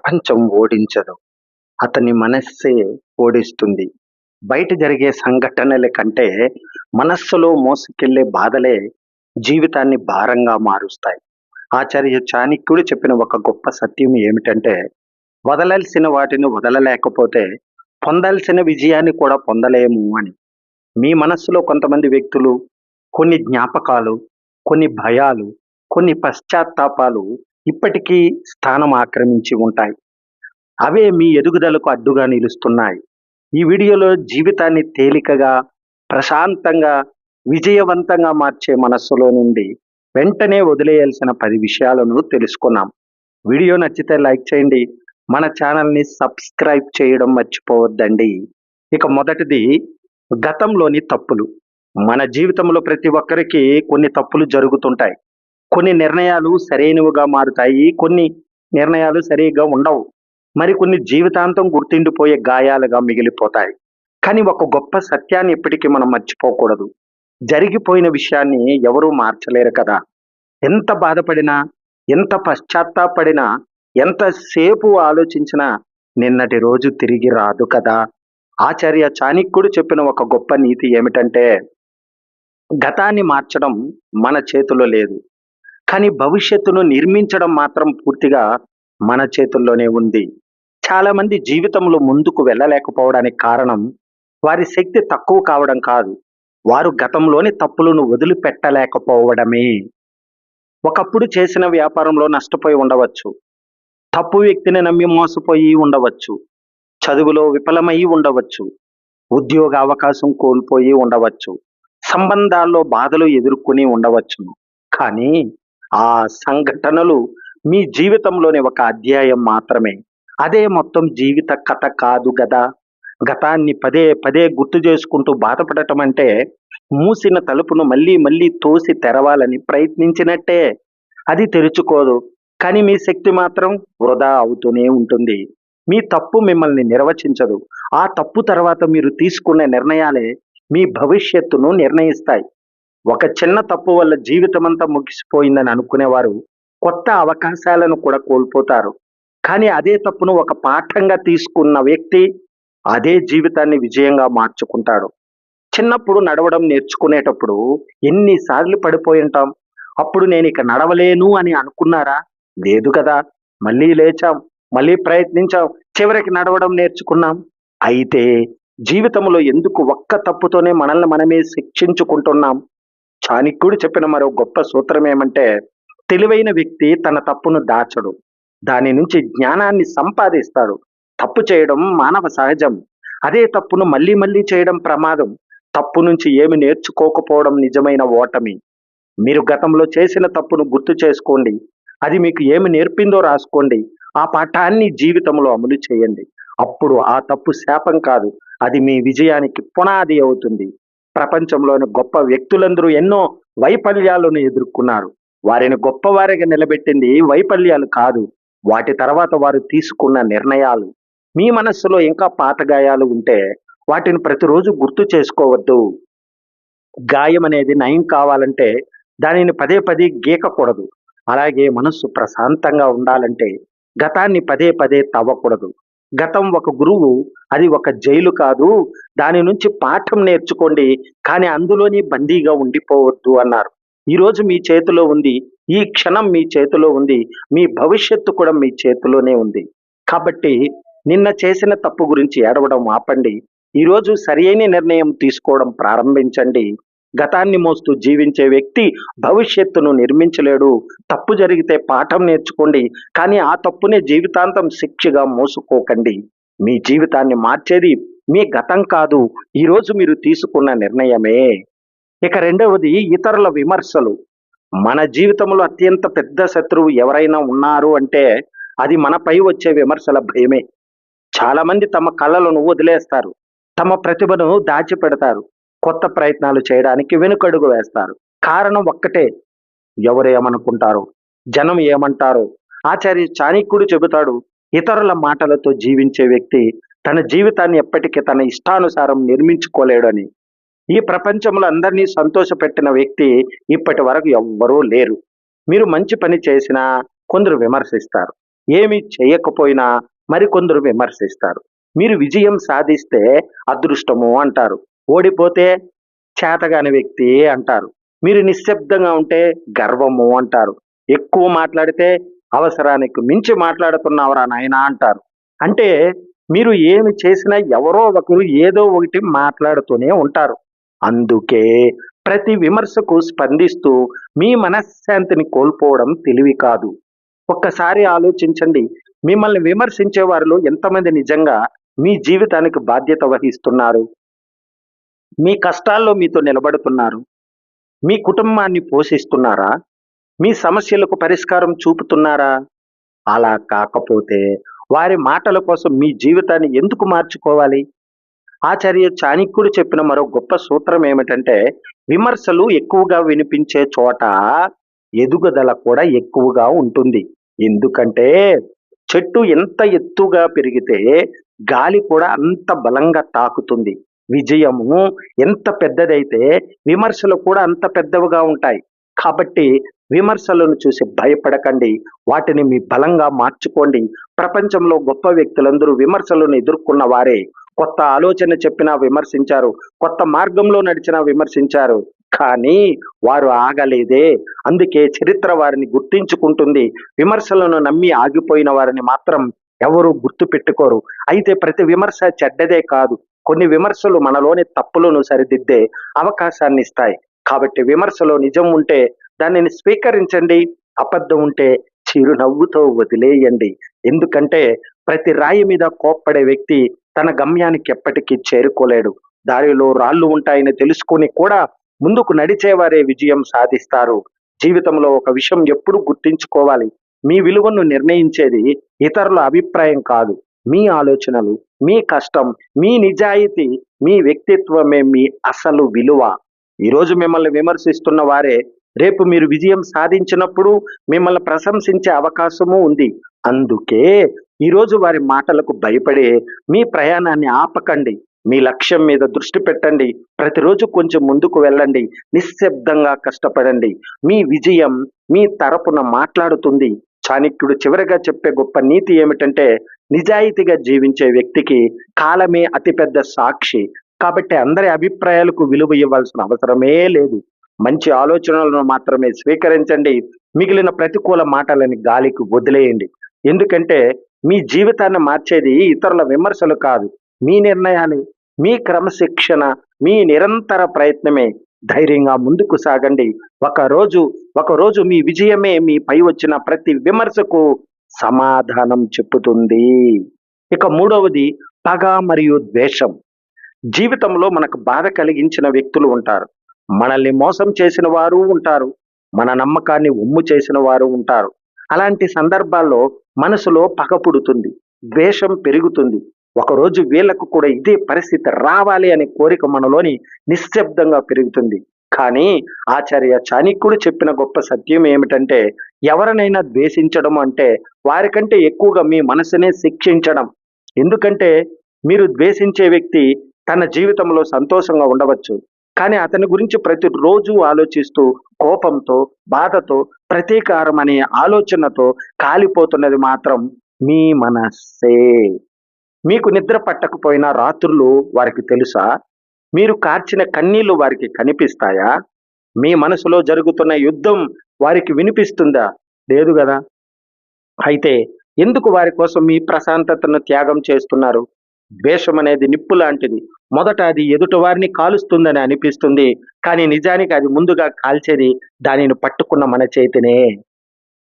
ప్రపంచం ఓడించదు. అతని మనస్సే ఓడిస్తుంది. బయట జరిగే సంఘటనల కంటే మనస్సులో మోసుకెళ్ళే బాధలే జీవితాన్ని భారంగా మారుస్తాయి. ఆచార్య చాణక్యుడు చెప్పిన ఒక గొప్ప సత్యం ఏమిటంటే, వదలాల్సిన వాటిని వదలలేకపోతే పొందాల్సిన విజయాన్ని కూడా పొందలేము అని. మీ మనస్సులో కొంతమంది వ్యక్తులు, కొన్ని జ్ఞాపకాలు, కొన్ని భయాలు, కొన్ని పశ్చాత్తాపాలు ఇప్పటికీ స్థానం ఆక్రమించి ఉంటాయి. అవే మీ ఎదుగుదలకు అడ్డుగా నిలుస్తున్నాయి. ఈ వీడియోలో జీవితాన్ని తేలికగా, ప్రశాంతంగా, విజయవంతంగా మార్చే మనస్సులో నుండి వెంటనే వదిలేయాల్సిన 10 విషయాలను తెలుసుకున్నాం. వీడియో నచ్చితే లైక్ చేయండి. మన ఛానల్‌ని సబ్స్క్రైబ్ చేయడం మర్చిపోవద్దండి. ఇక మొదటిది గతంలోని తప్పులు. మన జీవితంలో ప్రతి ఒక్కరికి కొన్ని తప్పులు జరుగుతుంటాయి. కొన్ని నిర్ణయాలు సరైనవిగా మారుతాయి. కొన్ని నిర్ణయాలు సరిగ్గా ఉండవు. మరికొన్ని జీవితాంతం గుర్తుండిపోయే గాయాలుగా మిగిలిపోతాయి. కానీ ఒక గొప్ప సత్యాన్ని ఎప్పటికీ మనం మర్చిపోకూడదు. జరిగిపోయిన విషయాన్ని ఎవరూ మార్చలేరు కదా! ఎంత బాధపడినా, ఎంత పశ్చాత్తాపపడినా, ఎంతసేపు ఆలోచించినా నిన్నటి రోజు తిరిగి రాదు కదా! ఆచార్య చాణక్యుడు చెప్పిన ఒక గొప్ప నీతి ఏమిటంటే, గతాన్ని మార్చడం మన చేతిలో లేదు. కానీ భవిష్యత్తును నిర్మించడం మాత్రం పూర్తిగా మన చేతుల్లోనే ఉంది. చాలామంది జీవితంలో ముందుకు వెళ్ళలేకపోవడానికి కారణం వారి శక్తి తక్కువ కావడం కాదు. వారు గతంలోని తప్పులను వదిలిపెట్టలేకపోవడమే. ఒకప్పుడు చేసిన వ్యాపారంలో నష్టపోయి ఉండవచ్చు. తప్పు వ్యక్తిని నమ్మి మోసపోయి ఉండవచ్చు. చదువులో విఫలమై ఉండవచ్చు. ఉద్యోగ అవకాశం కోల్పోయి ఉండవచ్చు. సంబంధాల్లో బాధలు ఎదుర్కొని ఉండవచ్చును. కానీ ఆ సంఘటనలు మీ జీవితంలోని ఒక అధ్యాయం మాత్రమే. అదే మొత్తం జీవిత కథ కాదు గదా! గతాన్ని పదే పదే గుర్తు చేసుకుంటూ బాధపడటం అంటే మూసిన తలుపును మళ్ళీ మళ్ళీ తోసి తెరవాలని ప్రయత్నించినట్టే. అది తెరుచుకోదు. కానీ మీ శక్తి మాత్రం వృధా అవుతూనే ఉంటుంది. మీ తప్పు మిమ్మల్ని నిర్వచించదు. ఆ తప్పు తర్వాత మీరు తీసుకునే నిర్ణయాలే మీ భవిష్యత్తును నిర్ణయిస్తాయి. ఒక చిన్న తప్పు వల్ల జీవితమంతా ముగిసిపోయిందని అనుకునేవారు కొత్త అవకాశాలను కూడా కోల్పోతారు. కానీ అదే తప్పును ఒక పాఠంగా తీసుకున్న వ్యక్తి అదే జీవితాన్ని విజయంగా మార్చుకుంటాడు. చిన్నప్పుడు నడవడం నేర్చుకునేటప్పుడు ఎన్నిసార్లు పడిపోయి ఉంటాం. అప్పుడు నేను ఇక నడవలేను అని అనుకున్నారా? లేదు కదా! మళ్ళీ లేచాం, మళ్ళీ ప్రయత్నించాం, చివరికి నడవడం నేర్చుకున్నాం. అయితే జీవితంలో ఎందుకు ఒక్క తప్పుతోనే మనల్ని మనమే శిక్షించుకుంటున్నాం? చాణక్యుడు చెప్పిన మరో గొప్ప సూత్రం ఏమంటే, తెలివైన వ్యక్తి తన తప్పును దాచడు. దాని నుంచి జ్ఞానాన్ని సంపాదిస్తాడు. తప్పు చేయడం మానవ సహజం. అదే తప్పును మళ్ళీ మళ్ళీ చేయడం ప్రమాదం. తప్పు నుంచి ఏమి నేర్చుకోకపోవడం నిజమైన ఓటమి. మీరు గతంలో చేసిన తప్పును గుర్తు చేసుకోండి. అది మీకు ఏమి నేర్పిందో రాసుకోండి. ఆ పాఠాన్ని జీవితంలో అమలు చేయండి. అప్పుడు ఆ తప్పు శాపం కాదు, అది మీ విజయానికి పునాది అవుతుంది. ప్రపంచంలోని గొప్ప వ్యక్తులందరూ ఎన్నో వైఫల్యాలను ఎదుర్కొన్నారు. వారిని గొప్పవారిగా నిలబెట్టింది వైఫల్యాలు కాదు, వాటి తర్వాత వారు తీసుకున్న నిర్ణయాలు. మీ మనస్సులో ఇంకా పాత గాయాలు ఉంటే వాటిని ప్రతిరోజు గుర్తు చేసుకోవద్దు. గాయం అనేది నయం కావాలంటే దానిని పదే పదే గీకకూడదు. అలాగే మనస్సు ప్రశాంతంగా ఉండాలంటే గతాన్ని పదే పదే తవ్వకూడదు. గతం ఒక గురువు, అది ఒక జైలు కాదు. దాని నుంచి పాఠం నేర్చుకోండి, కానీ అందులోని బందీగా ఉండిపోవద్దు అన్నారు. ఈరోజు మీ చేతిలో ఉంది. ఈ క్షణం మీ చేతిలో ఉంది. మీ భవిష్యత్తు కూడా మీ చేతిలోనే ఉంది. కాబట్టి నిన్న చేసిన తప్పు గురించి ఏడవడం ఆపండి. ఈరోజు సరియైన నిర్ణయం తీసుకోవడం ప్రారంభించండి. గతాన్ని మోస్తూ జీవించే వ్యక్తి భవిష్యత్తును నిర్మించలేడు. తప్పు జరిగితే పాఠం నేర్చుకోండి, కానీ ఆ తప్పునే జీవితాంతం శిక్షగా మోసుకోకండి. మీ జీవితాన్ని మార్చేది మీ గతం కాదు, ఈరోజు మీరు తీసుకున్న నిర్ణయమే. ఇక రెండవది ఇతరుల విమర్శలు. మన జీవితంలో అత్యంత పెద్ద శత్రువు ఎవరైనా ఉన్నారు అంటే అది మనపై వచ్చే విమర్శల భయమే. చాలా మంది తమ కళలను వదిలేస్తారు. తమ ప్రతిభను దాచిపెడతారు. కొత్త ప్రయత్నాలు చేయడానికి వెనుకడుగు వేస్తారు. కారణం ఒక్కటే, ఎవరు ఏమనుకుంటారో, జనం ఏమంటారో. ఆచార్య చాణక్యుడు చెబుతాడు, ఇతరుల మాటలతో జీవించే వ్యక్తి తన జీవితాన్ని ఎప్పటికీ తన ఇష్టానుసారం నిర్మించుకోలేడని. ఈ ప్రపంచంలో అందరినీ సంతోషపెట్టిన వ్యక్తి ఇప్పటి వరకు ఎవ్వరూ లేరు. మీరు మంచి పని చేసినా కొందరు విమర్శిస్తారు. ఏమి చేయకపోయినా మరికొందరు విమర్శిస్తారు. మీరు విజయం సాధిస్తే అదృష్టము అంటారు. ఓడిపోతే చేతగాని వ్యక్తి అంటారు. మీరు నిశ్శబ్దంగా ఉంటే గర్వము అంటారు. ఎక్కువ మాట్లాడితే అవసరానికి మించి మాట్లాడుతున్నావురా నాయనా అంటారు. అంటే మీరు ఏమి చేసినా ఎవరో ఒకరు ఏదో ఒకటి మాట్లాడుతూనే ఉంటారు. అందుకే ప్రతి విమర్శకు స్పందిస్తూ మీ మనశ్శాంతిని కోల్పోవడం తెలివి కాదు. ఒక్కసారి ఆలోచించండి. మిమ్మల్ని విమర్శించే వారిలో ఎంతమంది నిజంగా మీ జీవితానికి బాధ్యత వహిస్తున్నారు? మీ కష్టాల్లో మీతో నిలబడుతున్నారు? మీ కుటుంబాన్ని పోషిస్తున్నారా? మీ సమస్యలకు పరిష్కారం చూపుతున్నారా? అలా కాకపోతే వారి మాటల కోసం మీ జీవితాన్ని ఎందుకు మార్చుకోవాలి? ఆచార్య చాణక్యుడు చెప్పిన మరో గొప్ప సూత్రం ఏమిటంటే, విమర్శలు ఎక్కువగా వినిపించే చోట ఎదుగుదల కూడా ఎక్కువగా ఉంటుంది. ఎందుకంటే చెట్టు ఎంత ఎత్తుగా పెరిగితే గాలి కూడా అంత బలంగా తాకుతుంది. విజయము ఎంత పెద్దదైతే విమర్శలు కూడా అంత పెద్దవిగా ఉంటాయి. కాబట్టి విమర్శలను చూసి భయపడకండి. వాటిని మీ బలంగా మార్చుకోండి. ప్రపంచంలో గొప్ప వ్యక్తులందరూ విమర్శలను ఎదుర్కొన్న వారే. కొత్త ఆలోచన చెప్పినా విమర్శించారు. కొత్త మార్గంలో నడిచినా విమర్శించారు. కానీ వారు ఆగలేదే. అందుకే చరిత్ర వారిని గుర్తించుకుంటుంది. విమర్శలను నమ్మి ఆగిపోయిన వారిని మాత్రం ఎవరు గుర్తుపెట్టుకోరు. అయితే ప్రతి విమర్శ చెడ్డదే కాదు. కొన్ని విమర్శలు మనలోని తప్పులను సరిదిద్దే అవకాశాన్ని ఇస్తాయి. కాబట్టి విమర్శలో నిజం ఉంటే దానిని స్వీకరించండి. అబద్ధం ఉంటే చిరునవ్వుతో వదిలేయండి. ఎందుకంటే ప్రతి రాయి మీద కోప్పడే వ్యక్తి తన గమ్యానికి ఎప్పటికీ చేరుకోలేడు. దారిలో రాళ్ళు ఉంటాయని తెలుసుకొని కూడా ముందుకు నడిచేవారే విజయం సాధిస్తారు. జీవితంలో ఒక విషయం ఎప్పుడు గుర్తించుకోవాలి. మీ విలువను నిర్ణయించేది ఇతరుల అభిప్రాయం కాదు. మీ ఆలోచనలు, మీ కష్టం, మీ నిజాయితీ, మీ వ్యక్తిత్వమే మీ అసలు విలువ. ఈరోజు మిమ్మల్ని విమర్శిస్తున్న వారే రేపు మీరు విజయం సాధించినప్పుడు మిమ్మల్ని ప్రశంసించే అవకాశము ఉంది. అందుకే ఈరోజు వారి మాటలకు భయపడి మీ ప్రయాణాన్ని ఆపకండి. మీ లక్ష్యం మీద దృష్టి పెట్టండి. ప్రతిరోజు కొంచెం ముందుకు వెళ్ళండి. నిశ్శబ్దంగా కష్టపడండి. మీ విజయం మీ తరపున మాట్లాడుతుంది. చాణక్యుడు చివరగా చెప్పే గొప్ప నీతి ఏమిటంటే, నిజాయితీగా జీవించే వ్యక్తికి కాలమే అతిపెద్ద సాక్షి. కాబట్టి అందరి అభిప్రాయాలకు విలువ ఇవ్వాల్సిన అవసరమే లేదు. మంచి ఆలోచనలను మాత్రమే స్వీకరించండి. మిగిలిన ప్రతికూల మాటలని గాలికి వదిలేయండి. ఎందుకంటే మీ జీవితాన్ని మార్చేది ఇతరుల విమర్శలు కాదు, మీ నిర్ణయాలు, మీ క్రమశిక్షణ, మీ నిరంతర ప్రయత్నమే. ధైర్యంగా ముందుకు సాగండి. ఒకరోజు ఒకరోజు మీ విజయమే మీపై వచ్చిన ప్రతి విమర్శకు సమాధానం చెప్పుతుంది. ఇక మూడవది పగ మరియు ద్వేషం. జీవితంలో మనకు బాధ కలిగించిన వ్యక్తులు ఉంటారు. మనల్ని మోసం చేసిన వారు ఉంటారు. మన నమ్మకాన్ని ఒమ్ము చేసిన వారు ఉంటారు. అలాంటి సందర్భాల్లో మనసులో పగ పుడుతుంది, ద్వేషం పెరుగుతుంది. ఒకరోజు వీళ్ళకు కూడా ఇదే పరిస్థితి రావాలి అనే కోరిక మనలోని నిశ్శబ్దంగా పెరుగుతుంది. కానీ ఆచార్య చాణక్యుడు చెప్పిన గొప్ప సత్యం ఏమిటంటే, ఎవరినైనా ద్వేషించడం అంటే వారికంటే ఎక్కువగా మీ మనసునే శిక్షించడం. ఎందుకంటే మీరు ద్వేషించే వ్యక్తి తన జీవితంలో సంతోషంగా ఉండవచ్చు, కానీ అతని గురించి ప్రతిరోజు ఆలోచిస్తూ కోపంతో, బాధతో, ప్రతీకారం అనే ఆలోచనతో కాలిపోతున్నది మాత్రం మీ మనస్సే. మీకు నిద్ర పట్టకపోయినా రాత్రులు వారికి తెలుసా? మీరు కార్చిన కన్నీళ్లు వారికి కనిపిస్తాయా? మీ మనసులో జరుగుతున్న యుద్ధం వారికి వినిపిస్తుందా? లేదు గదా! అయితే ఎందుకు వారి కోసం మీ ప్రశాంతతను త్యాగం చేస్తున్నారు? ద్వేషం అనేది నిప్పు లాంటిది. మొదట అది ఎదుటివారిని కాలుస్తుందని అనిపిస్తుంది. కానీ నిజానికి అది ముందుగా కాల్చేది దానిని పట్టుకున్న మన చేతినే.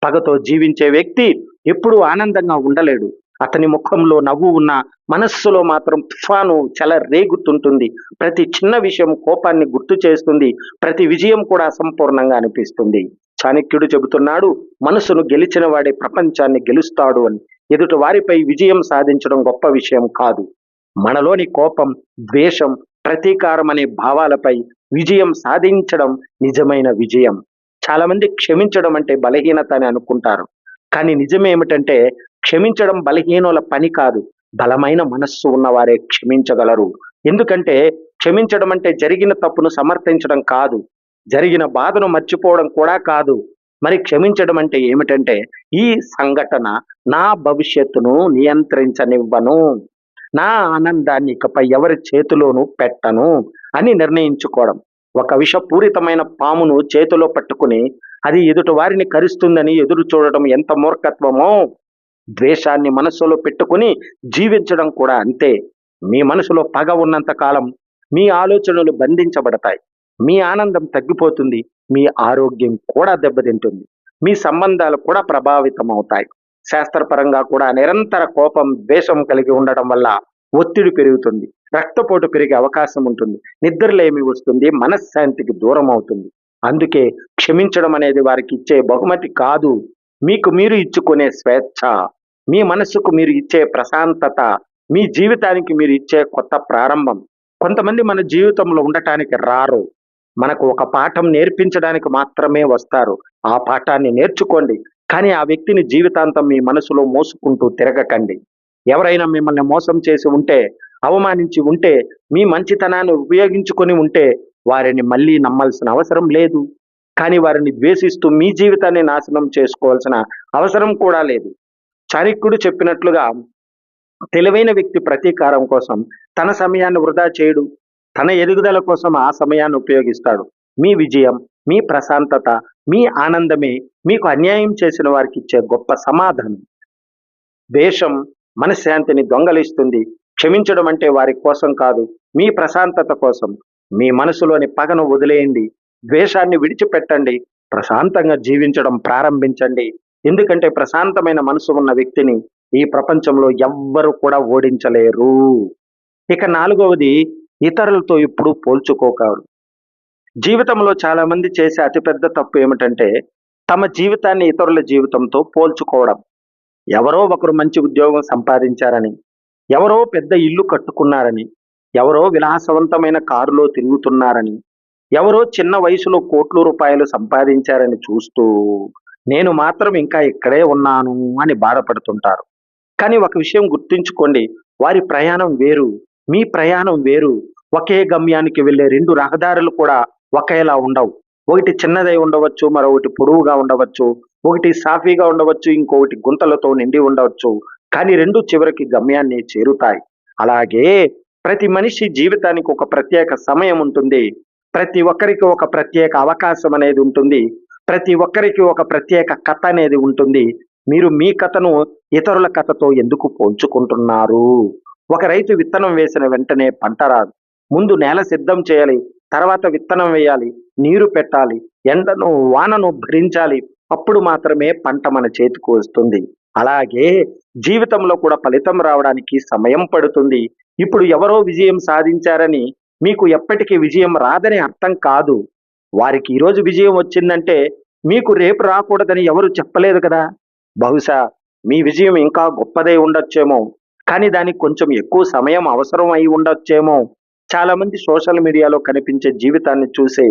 పగతో జీవించే వ్యక్తి ఎప్పుడూ ఆనందంగా ఉండలేడు. అతని ముఖంలో నవ్వు ఉన్న మనస్సులో మాత్రం తుఫాను చెలరేగుతుంటుంది. ప్రతి చిన్న విషయం కోపాన్ని గుర్తు చేస్తుంది. ప్రతి విజయం కూడా అసంపూర్ణంగా అనిపిస్తుంది. చాణక్యుడు చెబుతున్నాడు, మనసును గెలిచిన వాడే ప్రపంచాన్ని గెలుస్తాడు అని. ఎదుటి వారిపై విజయం సాధించడం గొప్ప విషయం కాదు. మనలోని కోపం, ద్వేషం, ప్రతీకారం అనే భావాలపై విజయం సాధించడం నిజమైన విజయం. చాలా మంది క్షమించడం అంటే బలహీనత అని అనుకుంటారు. కానీ నిజమేమిటంటే క్షమించడం బలహీనుల పని కాదు. బలమైన మనస్సు ఉన్నవారే క్షమించగలరు. ఎందుకంటే క్షమించడం అంటే జరిగిన తప్పును సమర్థించడం కాదు. జరిగిన బాధను మర్చిపోవడం కూడా కాదు. మరి క్షమించడం అంటే ఏమిటంటే, ఈ సంఘటన నా భవిష్యత్తును నియంత్రించనివ్వను. నా ఆనందాన్ని ఇకపై ఎవరి చేతిలోనూ పెట్టను అని నిర్ణయించుకోవడం. ఒక విషపూరితమైన పామును చేతిలో పట్టుకుని అది ఎదుటి వారిని కరుస్తుందని ఎదురు చూడడం ఎంత మూర్ఖత్వమో, ద్వేషాన్ని మనస్సులో పెట్టుకుని జీవించడం కూడా అంతే. మీ మనసులో పగ ఉన్నంత కాలం మీ ఆలోచనలు బంధించబడతాయి. మీ ఆనందం తగ్గిపోతుంది. మీ ఆరోగ్యం కూడా దెబ్బతింటుంది. మీ సంబంధాలు కూడా ప్రభావితం అవుతాయి. శాస్త్రపరంగా కూడా నిరంతర కోపం, ద్వేషం కలిగి ఉండడం వల్ల ఒత్తిడి పెరుగుతుంది. రక్తపోటు పెరిగే అవకాశం ఉంటుంది. నిద్రలేమి వస్తుంది. మనశ్శాంతికి దూరం అవుతుంది. అందుకే క్షమించడం అనేది వారికి ఇచ్చే బహుమతి కాదు. మీకు మీరు ఇచ్చుకునే స్వేచ్ఛ, మీ మనస్సుకు మీరు ఇచ్చే ప్రశాంతత, మీ జీవితానికి మీరు ఇచ్చే కొత్త ప్రారంభం. కొంతమంది మన జీవితంలో ఉండటానికి రారు. మనకు ఒక పాఠం నేర్పించడానికి మాత్రమే వస్తారు. ఆ పాఠాన్ని నేర్చుకోండి. కానీ ఆ వ్యక్తిని జీవితాంతం మీ మనసులో మోసుకుంటూ తిరగకండి. ఎవరైనా మిమ్మల్ని మోసం చేసి ఉంటే, అవమానించి ఉంటే, మీ మంచితనాన్ని ఉపయోగించుకొని ఉంటే వారిని మళ్ళీ నమ్మాల్సిన అవసరం లేదు. కానీ వారిని ద్వేషిస్తూ మీ జీవితాన్ని నాశనం చేసుకోవాల్సిన అవసరం కూడా లేదు. చాణక్యుడు చెప్పినట్లుగా తెలివైన వ్యక్తి ప్రతీకారం కోసం తన సమయాన్ని వృధా చేయడు. తన ఎదుగుదల కోసం ఆ సమయాన్ని ఉపయోగిస్తాడు. మీ విజయం, మీ ప్రశాంతత, మీ ఆనందమే మీకు అన్యాయం చేసిన వారికి ఇచ్చే గొప్ప సమాధానం. ద్వేషం మనశ్శాంతిని దొంగలిస్తుంది. క్షమించడం అంటే వారి కోసం కాదు, మీ ప్రశాంతత కోసం. మీ మనసులోని పగను వదిలేయండి. ద్వేషాన్ని విడిచిపెట్టండి. ప్రశాంతంగా జీవించడం ప్రారంభించండి. ఎందుకంటే ప్రశాంతమైన మనసు ఉన్న వ్యక్తిని ఈ ప్రపంచంలో ఎవ్వరు కూడా ఓడించలేరు. ఇక నాలుగవది, ఇతరులతో ఎప్పుడు పోల్చుకోకూడదు. జీవితంలో చాలా మంది చేసే అతిపెద్ద తప్పు ఏమిటంటే, తమ జీవితాన్ని ఇతరుల జీవితంతో పోల్చుకోవడం. ఎవరో ఒకరు మంచి ఉద్యోగం సంపాదించారని, ఎవరో పెద్ద ఇల్లు కట్టుకున్నారని, ఎవరో విలాసవంతమైన కారులో తిరుగుతున్నారని, ఎవరో చిన్న వయసులో కోట్ల రూపాయలు సంపాదించారని చూస్తూ, నేను మాత్రం ఇంకా ఇక్కడే ఉన్నాను అని బాధపడుతుంటారు. కానీ ఒక విషయం గుర్తుంచుకోండి, వారి ప్రయాణం వేరు, మీ ప్రయాణం వేరు. ఒకే గమ్యానికి వెళ్ళే రెండు రహదారులు కూడా ఒకేలా ఉండవు. ఒకటి చిన్నదై ఉండవచ్చు, మరొకటి పొడవుగా ఉండవచ్చు. ఒకటి సాఫీగా ఉండవచ్చు, ఇంకొకటి గుంతలతో నిండి ఉండవచ్చు. కానీ రెండు చివరికి గమ్యాన్ని చేరుతాయి. అలాగే ప్రతి మనిషి జీవితానికి ఒక ప్రత్యేక సమయం ఉంటుంది. ప్రతి ఒక్కరికి ఒక ప్రత్యేక అవకాశం అనేది ఉంటుంది. ప్రతి ఒక్కరికి ఒక ప్రత్యేక కథ అనేది ఉంటుంది. మీరు మీ కథను ఇతరుల కథతో ఎందుకు పోల్చుకుంటున్నారు? ఒక రైతు విత్తనం వేసిన వెంటనే పంట రాదు. ముందు నేల సిద్ధం చేయాలి. తర్వాత విత్తనం వేయాలి. నీరు పెట్టాలి. ఎండను, వానను భరించాలి. అప్పుడు మాత్రమే పంట మన చేతికి వస్తుంది. అలాగే జీవితంలో కూడా ఫలితం రావడానికి సమయం పడుతుంది. ఇప్పుడు ఎవరో విజయం సాధించారని మీకు ఎప్పటికీ విజయం రాదని అర్థం కాదు. వారికి ఈరోజు విజయం వచ్చిందంటే మీకు రేపు రాకూడదని ఎవరు చెప్పలేదు కదా. బహుశా మీ విజయం ఇంకా గొప్పదై ఉండొచ్చేమో, కానీ దానికి కొంచెం ఎక్కువ సమయం అవసరం అయి ఉండొచ్చేమో. చాలా మంది సోషల్ మీడియాలో కనిపించే జీవితాన్ని చూసి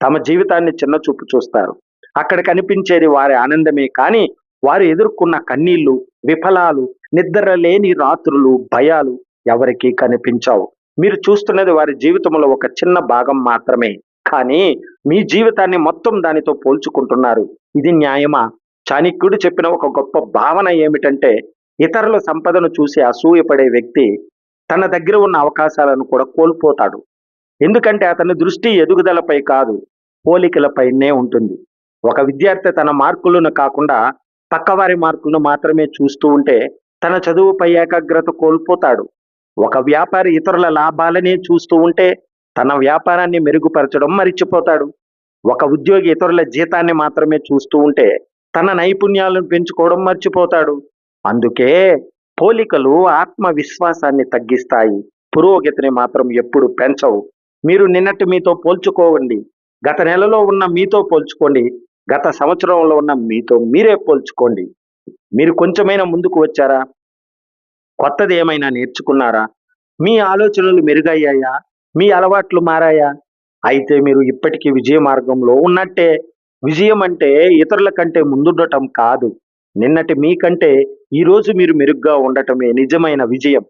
తమ జీవితాన్ని చిన్న చూపు చూస్తారు. అక్కడ కనిపించేది వారి ఆనందమే కానీ వారు ఎదుర్కొన్న కన్నీళ్లు, విఫలాలు, నిద్ర లేని రాత్రులు, భయాలు ఎవరికీ కనిపించవు. మీరు చూస్తున్నది వారి జీవితంలో ఒక చిన్న భాగం మాత్రమే. కానీ మీ జీవితాన్ని మొత్తం దానితో పోల్చుకుంటున్నారు. ఇది న్యాయమా? చాణక్యుడు చెప్పిన ఒక గొప్ప భావన ఏమిటంటే, ఇతరుల సంపదను చూసి అసూయపడే వ్యక్తి తన దగ్గర ఉన్న అవకాశాలను కూడా కోల్పోతాడు. ఎందుకంటే అతని దృష్టి ఎదుగుదలపై కాదు, పోలికలపైనే ఉంటుంది. ఒక విద్యార్థి తన మార్కులను కాకుండా పక్కవారి మార్కులను మాత్రమే చూస్తూ ఉంటే తన చదువుపై ఏకాగ్రత కోల్పోతాడు. ఒక వ్యాపారి ఇతరుల లాభాలనే చూస్తూ ఉంటే తన వ్యాపారాన్ని మెరుగుపరచడం మరిచిపోతాడు. ఒక ఉద్యోగి ఇతరుల జీతాన్ని మాత్రమే చూస్తూ ఉంటే తన నైపుణ్యాలను పెంచుకోవడం మర్చిపోతాడు. అందుకే పోలికలు ఆత్మవిశ్వాసాన్ని తగ్గిస్తాయి, పురోగతిని మాత్రం ఎప్పుడు పెంచవు. మీరు నిన్నటి మీతో పోల్చుకోవండి. గత నెలలో ఉన్న మీతో పోల్చుకోండి. గత సంవత్సరంలో ఉన్న మీతో మీరే పోల్చుకోండి. మీరు కొంచెమైనా ముందుకు వచ్చారా? కొత్తది ఏమైనా నేర్చుకున్నారా? మీ ఆలోచనలు మెరుగయ్యాయా? మీ అలవాట్లు మారాయా? అయితే మీరు ఇప్పటికీ విజయ మార్గంలో ఉన్నట్టే. విజయం అంటే ఇతరుల కంటే ముందుండటం కాదు. నిన్నటి మీకంటే ఈరోజు మీరు మెరుగ్గా ఉండటమే నిజమైన విజయం.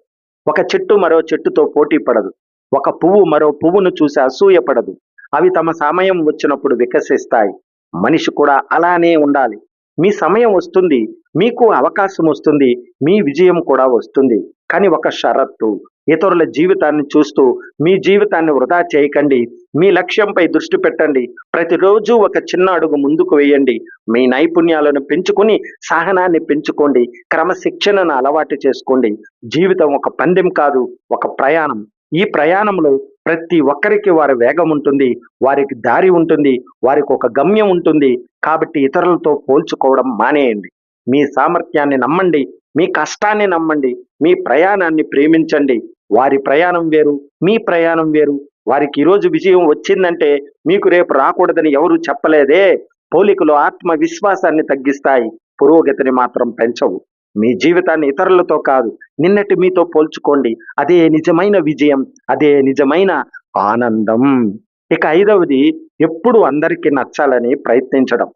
ఒక చెట్టు మరో చెట్టుతో పోటీ పడదు. ఒక పువ్వు మరో పువ్వును చూసి అసూయపడదు. అవి తమ సమయం వచ్చినప్పుడు వికసిస్తాయి. మనిషి కూడా అలానే ఉండాలి. మీ సమయం వస్తుంది. మీకు అవకాశం వస్తుంది. మీ విజయం కూడా వస్తుంది. కానీ ఒక షరతు. ఇతరుల జీవితాన్ని చూస్తూ మీ జీవితాన్ని వృధా చేయకండి. మీ లక్ష్యంపై దృష్టి పెట్టండి. ప్రతిరోజు ఒక చిన్న అడుగు ముందుకు వేయండి. మీ నైపుణ్యాలను పెంచుకొని సహనాన్ని పెంచుకోండి. క్రమశిక్షణను అలవాటు చేసుకోండి. జీవితం ఒక పందెం కాదు, ఒక ప్రయాణం. ఈ ప్రయాణంలో ప్రతి ఒక్కరికి వారి వేగం ఉంటుంది. వారికి దారి ఉంటుంది. వారికి ఒక గమ్యం ఉంటుంది. కాబట్టి ఇతరులతో పోల్చుకోవడం మానేయండి. మీ సామర్థ్యాన్ని నమ్మండి. మీ కష్టాన్ని నమ్మండి. మీ ప్రయాణాన్ని ప్రేమించండి. వారి ప్రయాణం వేరు, మీ ప్రయాణం వేరు. వారికి ఈరోజు విజయం వచ్చిందంటే మీకు రేపు రాకూడదని ఎవరు చెప్పలేదే. పోలికలు ఆత్మవిశ్వాసాన్ని తగ్గిస్తాయి, పురోగతిని మాత్రం పెంచవు. మీ జీవితాన్ని ఇతరులతో కాదు, నిన్నటి మీతో పోల్చుకోండి. అదే నిజమైన విజయం, అదే నిజమైన ఆనందం. ఇక ఐదవది, ఎప్పుడు అందరికీ నచ్చాలని ప్రయత్నించడం.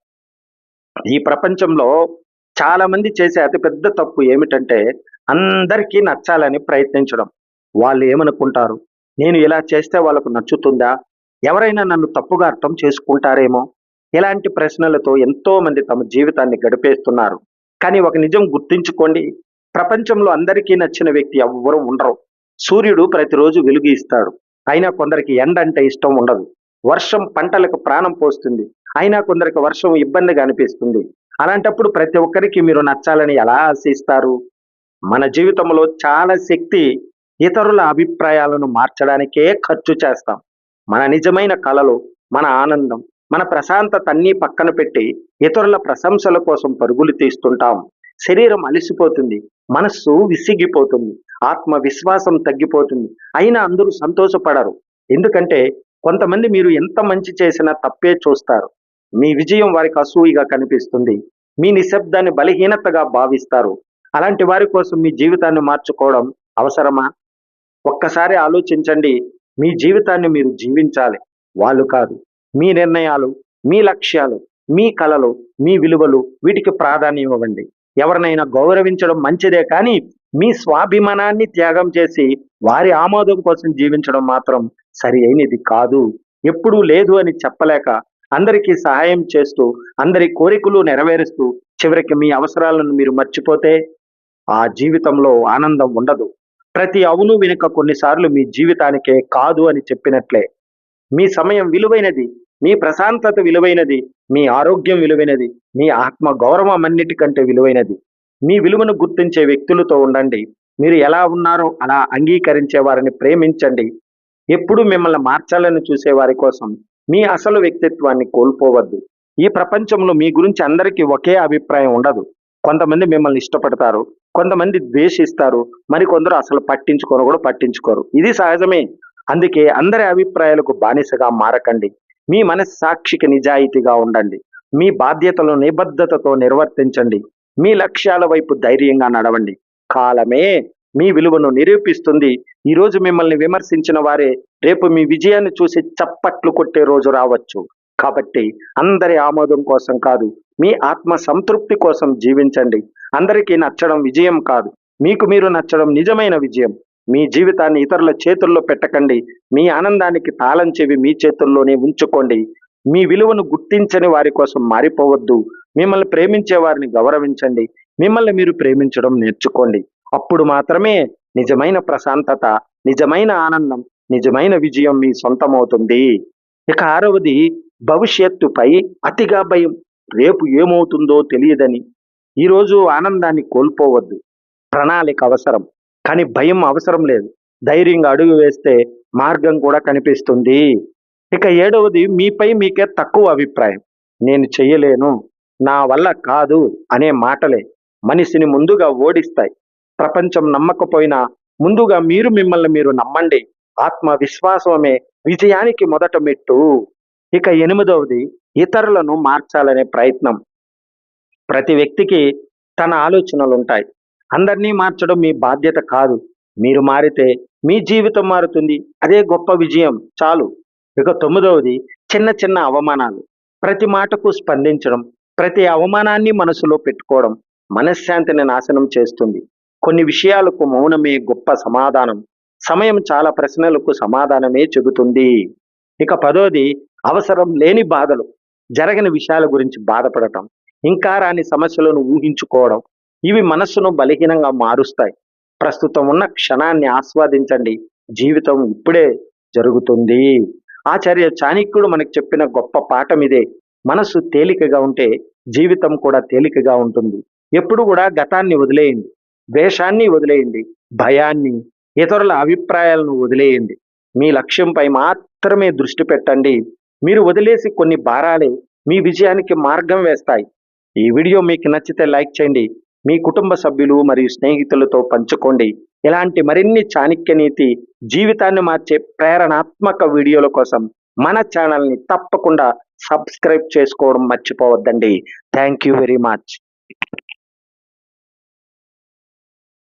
ఈ ప్రపంచంలో చాలా మంది చేసే అతిపెద్ద తప్పు ఏమిటంటే అందరికీ నచ్చాలని ప్రయత్నించడం. వాళ్ళు ఏమనుకుంటారు? నేను ఇలా చేస్తే వాళ్ళకు నచ్చుతుందా? ఎవరైనా నన్ను తప్పుగా అర్థం చేసుకుంటారేమో? ఇలాంటి ప్రశ్నలతో ఎంతో మంది తమ జీవితాన్ని గడిపేస్తున్నారు. కానీ ఒక నిజం గుర్తుంచుకోండి, ప్రపంచంలో అందరికీ నచ్చిన వ్యక్తి ఎవ్వరూ ఉండరు. సూర్యుడు ప్రతిరోజు వెలుగు ఇస్తాడు. అయినా కొందరికి ఎండ అంటే ఇష్టం ఉండదు. వర్షం పంటలకు ప్రాణం పోస్తుంది. అయినా కొందరికి వర్షం ఇబ్బందిగా అనిపిస్తుంది. అలాంటప్పుడు ప్రతి ఒక్కరికి మీరు నచ్చాలని ఎలా ఆశిస్తారు? మన జీవితంలో చాలా శక్తి ఇతరుల అభిప్రాయాలను మార్చడానికే ఖర్చు చేస్తాం. మన నిజమైన కళలు, మన ఆనందం, మన ప్రశాంతత అన్నీ పక్కన పెట్టి ఇతరుల ప్రశంసల కోసం పరుగులు తీస్తుంటాం. శరీరం అలసిపోతుంది, మనస్సు విసిగిపోతుంది, ఆత్మవిశ్వాసం తగ్గిపోతుంది. అయినా అందరూ సంతోషపడరు. ఎందుకంటే కొంతమంది మీరు ఎంత మంచి చేసినా తప్పే చూస్తారు. మీ విజయం వారికి అసూయగా కనిపిస్తుంది. మీ నిశ్శబ్దాన్ని బలహీనతగా భావిస్తారు. అలాంటి వారి కోసం మీ జీవితాన్ని మార్చుకోవడం అవసరమా? ఒక్కసారి ఆలోచించండి. మీ జీవితాన్ని మీరు జీవించాలి, వాళ్ళు కాదు. మీ నిర్ణయాలు, మీ లక్ష్యాలు, మీ కలలు, మీ విలువలు, వీటికి ప్రాధాన్యం ఇవ్వండి. ఎవరినైనా గౌరవించడం మంచిదే, కానీ మీ స్వాభిమానాన్ని త్యాగం చేసి వారి ఆమోదం కోసం జీవించడం మాత్రం సరి అయినది కాదు. ఎప్పుడూ లేదు అని చెప్పలేక అందరికీ సహాయం చేస్తూ అందరి కోరికలు నెరవేరుస్తూ చివరికి మీ అవసరాలను మీరు మర్చిపోతే ఆ జీవితంలో ఆనందం ఉండదు. ప్రతి అవును వెనుక కొన్నిసార్లు మీ జీవితానికే కాదు అని చెప్పినట్లే. మీ సమయం విలువైనది, మీ ప్రశాంతత విలువైనది, మీ ఆరోగ్యం విలువైనది, మీ ఆత్మ గౌరవం అన్నిటికంటే విలువైనది. మీ విలువను గుర్తించే వ్యక్తులతో ఉండండి. మీరు ఎలా ఉన్నారో అలా అంగీకరించే వారిని ప్రేమించండి. ఎప్పుడు మిమ్మల్ని మార్చాలని చూసే వారి కోసం మీ అసలు వ్యక్తిత్వాన్ని కోల్పోవద్దు. ఈ ప్రపంచంలో మీ గురించి అందరికీ ఒకే అభిప్రాయం ఉండదు. కొంతమంది మిమ్మల్ని ఇష్టపడతారు, కొంతమంది ద్వేషిస్తారు, మరికొందరు అసలు పట్టించుకోను కూడా పట్టించుకోరు. ఇది సహజమే. అందుకే అందరి అభిప్రాయాలకు బానిసగా మారకండి. మీ మనస్సాక్షికి నిజాయితీగా ఉండండి. మీ బాధ్యతలను నిబద్ధతతో నిర్వర్తించండి. మీ లక్ష్యాల వైపు ధైర్యంగా నడవండి. కాలమే మీ విలువను నిరూపిస్తుంది. ఈరోజు మిమ్మల్ని విమర్శించిన వారే రేపు మీ విజయాన్ని చూసి చప్పట్లు కొట్టే రోజు రావచ్చు. కాబట్టి అందరి ఆమోదం కోసం కాదు, మీ ఆత్మ సంతృప్తి కోసం జీవించండి. అందరికీ నచ్చడం విజయం కాదు, మీకు మీరు నచ్చడం నిజమైన విజయం. మీ జీవితాన్ని ఇతరుల చేతుల్లో పెట్టకండి. మీ ఆనందానికి తాళం చెవి మీ చేతుల్లోనే ఉంచుకోండి. మీ విలువను గుర్తించని వారి కోసం మారిపోవద్దు. మిమ్మల్ని ప్రేమించే వారిని గౌరవించండి. మిమ్మల్ని మీరు ప్రేమించడం నేర్చుకోండి. అప్పుడు మాత్రమే నిజమైన ప్రశాంతత, నిజమైన ఆనందం, నిజమైన విజయం మీ సొంతమవుతుంది. ఇక ఆరవది, భవిష్యత్తుపై అతిగా భయం. రేపు ఏమవుతుందో తెలియదని. ఈరోజు ఆనందాన్ని కోల్పోవద్దు. ప్రణాళిక అవసరం, కానీ భయం అవసరం లేదు. ధైర్యంగా అడుగు వేస్తే మార్గం కూడా కనిపిస్తుంది. ఇక ఏడవది, మీపై మీకే తక్కువ అభిప్రాయం. నేను చెయ్యలేను, నా వల్ల కాదు అనే మాటలే మనిషిని ముందుగా ఓడిస్తాయి. ప్రపంచం నమ్మకపోయినా ముందుగా మీరు మిమ్మల్ని మీరు నమ్మండి. ఆత్మవిశ్వాసమే విజయానికి మొదట మెట్టు. ఇక ఎనిమిదవది, ఇతరులను మార్చాలనే ప్రయత్నం. ప్రతి వ్యక్తికి తన ఆలోచనలు ఉంటాయి. అందరినీ మార్చడం మీ బాధ్యత కాదు. మీరు మారితే మీ జీవితం మారుతుంది. అదే గొప్ప విజయం చాలు. ఇక తొమ్మిదవది, చిన్న చిన్న అవమానాలు. ప్రతి మాటకు స్పందించడం, ప్రతి అవమానాన్ని మనసులో పెట్టుకోవడం మనశ్శాంతిని నాశనం చేస్తుంది. కొన్ని విషయాలకు మౌనమే గొప్ప సమాధానం. సమయం చాలా ప్రశ్నలకు సమాధానమే చెబుతుంది. ఇక పదోది, అవసరం లేని బాధలు. జరగని విషయాల గురించి బాధపడటం, ఇంకా రాని సమస్యలను ఊహించుకోవడం, ఇవి మనస్సును బలహీనంగా మారుస్తాయి. ప్రస్తుతం ఉన్న క్షణాన్ని ఆస్వాదించండి. జీవితం ఇప్పుడే జరుగుతుంది. ఆచార్య చాణక్యుడు మనకు చెప్పిన గొప్ప పాఠం ఇదే. మనస్సు తేలికగా ఉంటే జీవితం కూడా తేలికగా ఉంటుంది. ఎప్పుడు కూడా గతాన్ని వదిలేయండి, ద్వేషాన్ని వదిలేయండి, భయాన్ని, ఇతరుల అభిప్రాయాలను వదిలేయండి. మీ లక్ష్యంపై మాత్రమే దృష్టి పెట్టండి. మీరు వదిలేసి కొన్ని భారాలే మీ విజయానికి మార్గం వేస్తాయి. ఈ వీడియో మీకు నచ్చితే లైక్ చేయండి. మీ కుటుంబ సభ్యులు మరియు స్నేహితులతో పంచుకోండి. ఇలాంటి మరిన్ని చాణక్య నీతి, జీవితాన్ని మార్చే ప్రేరణాత్మక వీడియోల కోసం మన ఛానల్ని తప్పకుండా సబ్స్క్రైబ్ చేసుకోవడం మర్చిపోవద్దండి. Thank you very much.